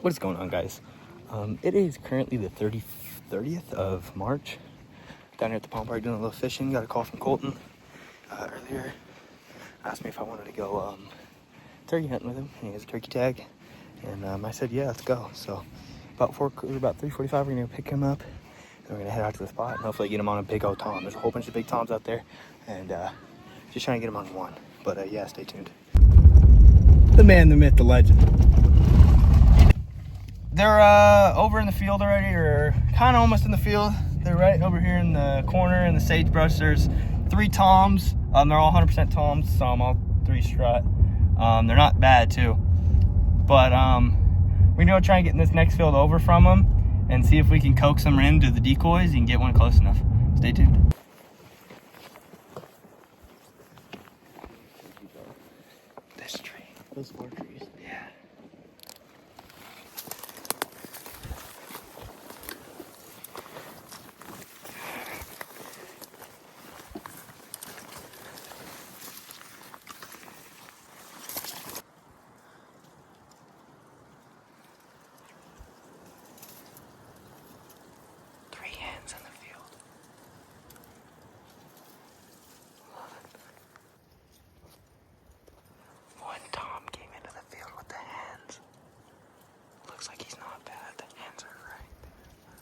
What is going on, guys? It is currently the 30th of March. Down here at the pond park doing a little fishing. Got a call from Colton earlier. Asked me if I wanted to go turkey hunting with him. He has a turkey tag. And I said, yeah, let's go. So about 3:45, we're going to pick him up. And we're going to head out to the spot and hopefully get him on a big old tom. There's a whole bunch of big toms out there. And just trying to get him on one. But yeah, stay tuned. The man, the myth, the legend. They're over in the field already, or kind of almost in the field. They're right over here in the corner in the sagebrush. There's 3 toms. They're all 100% toms, so I'm all 3 strut. They're not bad too. But we're gonna try and get in this next field over from them and see if we can coax them into the decoys and get one close enough. Stay tuned. This tree. Those 4 trees. Yeah. Hens in the field. One tom came into the field with the hens. Looks like he's not bad. The hens are right there.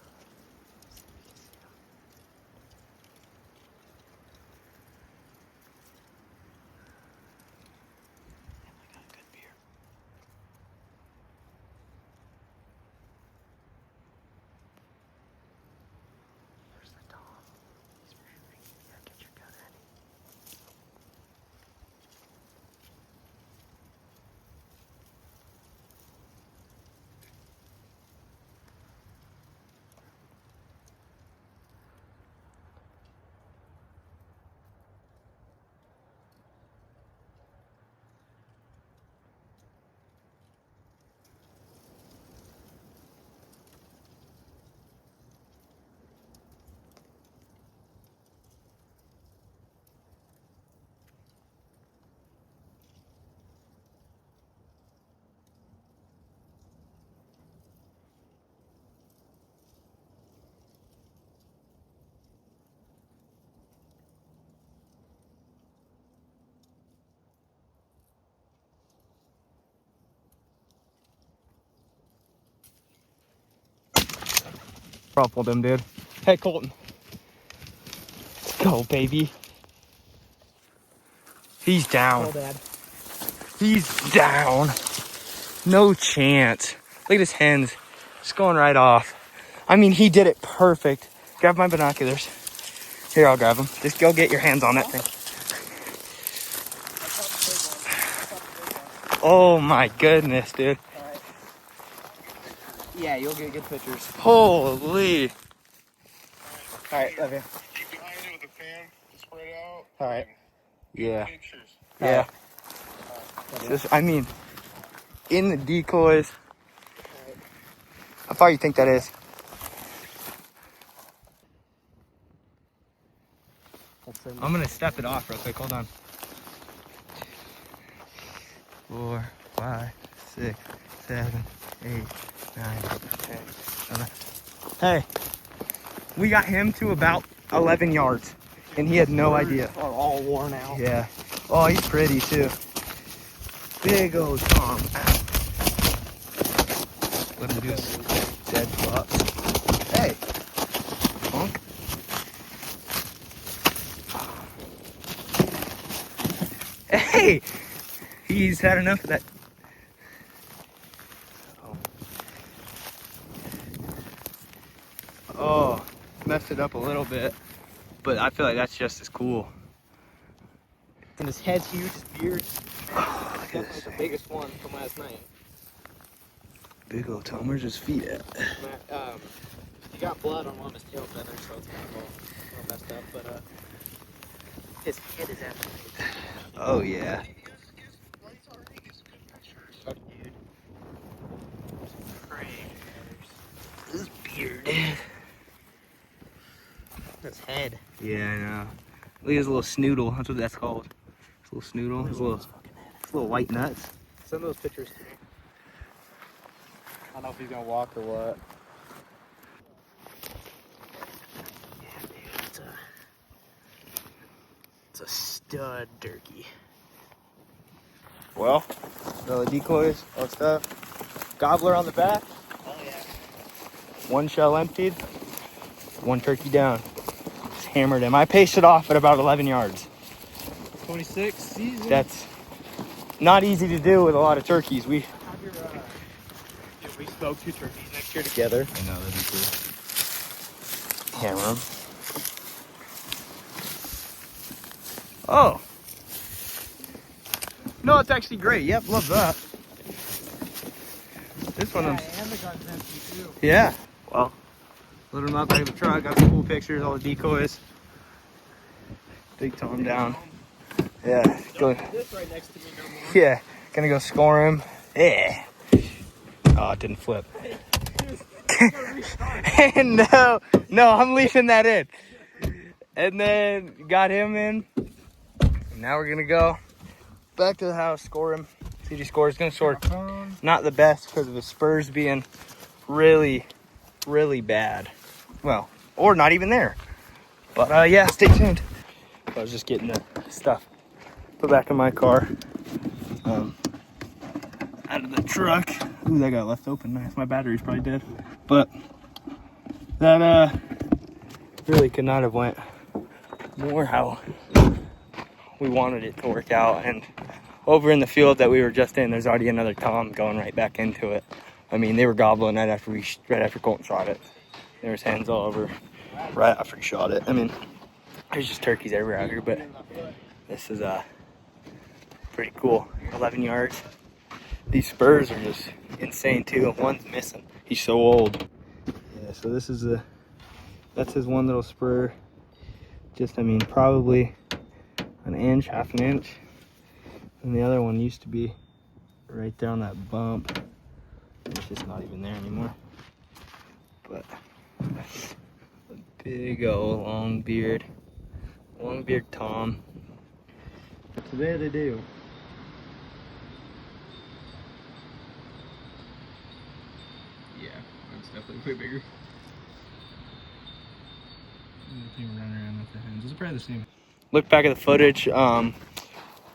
And I got a good beer. There's the tom. He's measuring. Yeah, get your gun ready. Ruffled him, dude. Hey, Colton. Let's go, baby. He's down. Oh, Dad. He's down. No chance. Look at his hens. Just going right off. I mean, he did it perfect. Grab my binoculars. Here, I'll grab them. Just go get your hands on that thing. Oh my goodness, dude. Right. Yeah, you'll get good pictures. Holy. Alright, love you. Keep behind you with the fan spread out. Alright. Yeah. Pictures. Yeah. Just, I mean, in the decoys. How far you think that is? I'm gonna step it off real quick. Hold on. 4, 5, 6, 7, 8, 9, 10, 11. Hey, we got him to about 11 yards, and he had no idea. Are all worn out. Yeah. Oh, he's pretty too. Big old Tom. Let him do his dead flops. Hey, punk. Hey, he's had enough of that. Oh, messed it up a little bit, but I feel like that's just as cool. And his head's huge, his beard. Oh, look at Definitely this the thing. biggest one from last night. Big old Tom. Where's his feet at? He got blood on one of his tail feathers, so it's kind of all messed up. But his head is absolutely. Oh yeah. Dude. His beard. His head. Yeah, I know. Look at his little snoodle. That's what that's called. His little snoodle. His little white nuts. Send those pictures to me. don't know if he's gonna walk or what. Yeah, dude, it's a stud turkey. Well, the decoys, all that stuff. Gobbler on the back. Oh yeah. One shell emptied. One turkey down. Just hammered him. I paced it off at about 11 yards. 26 season. That's not easy to do with a lot of turkeys. Have your, dude, we smoked 2 turkeys next year together. I know, that'd be cool. Hammer him. Oh. No, it's actually great. Yep, love that. This one, Yeah, and the gun's empty too. yeah. Well, load him up back in the truck. Got some cool pictures, all the decoys. Big Tom down. Yeah, go. This right next to me no more. Yeah, gonna go score him. Yeah. Oh, it didn't flip. no, I'm leaving that in. And then got him in. And now we're gonna go back to the house, score him. See if he scores. Gonna score not the best because of his spurs being really, really bad. Well, or not even there. But yeah, stay tuned. I was just getting the stuff put back in my car. Out of the truck. Ooh, that got left open. Nice. My battery's probably dead. But that really could not have went more how we wanted it to work out. And over in the field that we were just in, there's already another Tom going right back into it. I mean, they were gobbling right after Colton shot it. There was hens all over right after he shot it. I mean, there's just turkeys everywhere out here, but this is pretty cool. 11 yards. These spurs are just insane too, and one's missing. He's so old. Yeah, so this is that's his one little spur. Just, I mean, probably an inch, half an inch. And the other one used to be right there on that bump. It's just not even there anymore. But a big old long beard Tom. So there they do. Yeah, that's definitely way bigger. It's probably the same. Look back at the footage. I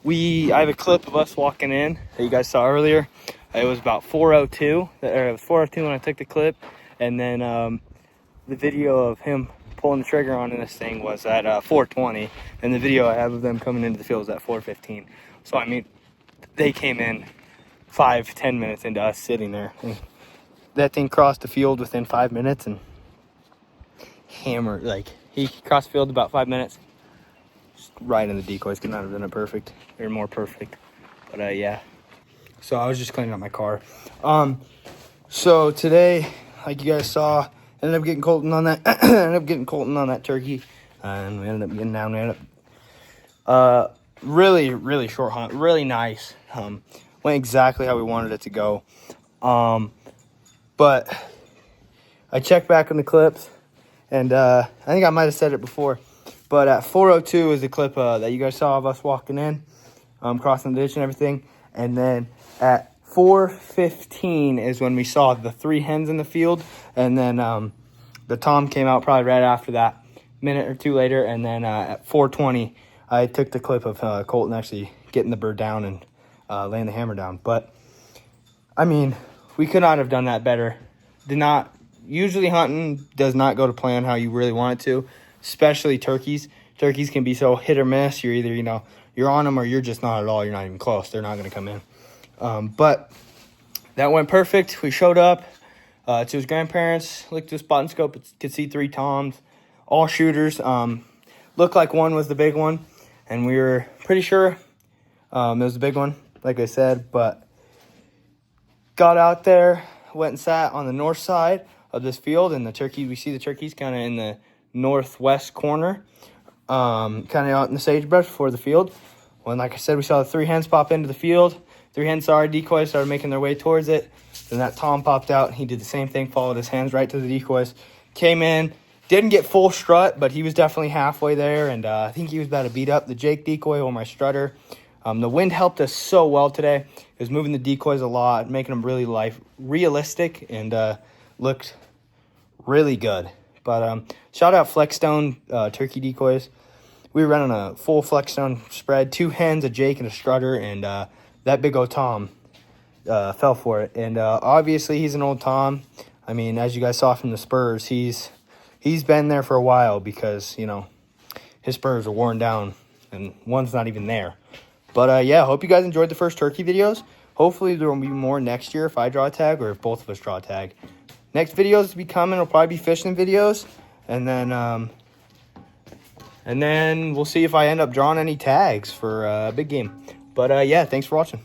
have a clip of us walking in that you guys saw earlier. It was about 4:02. It was 4:02 when I took the clip, and then the video of him pulling the trigger on this thing was at 4:20, and the video I have of them coming into the field is at 4:15. So I mean, they came in 5-10 minutes into us sitting there. And that thing crossed the field within 5 minutes and hammered. Like, he crossed the field about 5 minutes, just right in the decoys. Could not have done it perfect or more perfect. But yeah. So I was just cleaning up my car. So today, like you guys saw, ended up getting Colton on that turkey, and we ended up getting down. We ended up really, really short hunt, really nice. Went exactly how we wanted it to go. But I checked back on the clips, and I think I might have said it before, but at 4:02 is the clip that you guys saw of us walking in, crossing the ditch and everything, and then at 4:15 is when we saw the 3 hens in the field, and then the Tom came out probably right after that, minute or two later, and then at 4:20 I took the clip of Colton actually getting the bird down and laying the hammer down. But I mean, we could not have done that better. Usually hunting does not go to plan how you really want it to, especially turkeys. Turkeys can be so hit or miss. You're either, you're on them or you're just not at all. You're not even close. They're not going to come in. But that went perfect. We showed up to his grandparents, looked at the spot and scope, could see 3 Toms, all shooters. Looked like one was the big one, and we were pretty sure it was the big one, like I said. But got out there, went and sat on the north side of this field, and we see the turkeys kind of in the northwest corner, kind of out in the sagebrush before the field. When, like I said, we saw the 3 hens pop into the field. 3 hens saw our decoys, started making their way towards it. Then that Tom popped out, and he did the same thing, followed his hands right to the decoys, came in, didn't get full strut, but he was definitely halfway there, and I think he was about to beat up the Jake decoy or my strutter. The wind helped us so well today. It was moving the decoys a lot, making them really realistic, and looked really good. But shout out Flexstone turkey decoys. We were running a full Flexstone spread, 2 hens, a Jake, and a strutter, and that big old Tom fell for it. And obviously he's an old Tom. I mean, as you guys saw from the spurs, he's been there for a while because, you know, his spurs are worn down and one's not even there. But yeah, hope you guys enjoyed the first turkey videos. Hopefully there will be more next year if I draw a tag or if both of us draw a tag. Next videos to be coming will probably be fishing videos, and then we'll see if I end up drawing any tags for big game. But yeah, thanks for watching.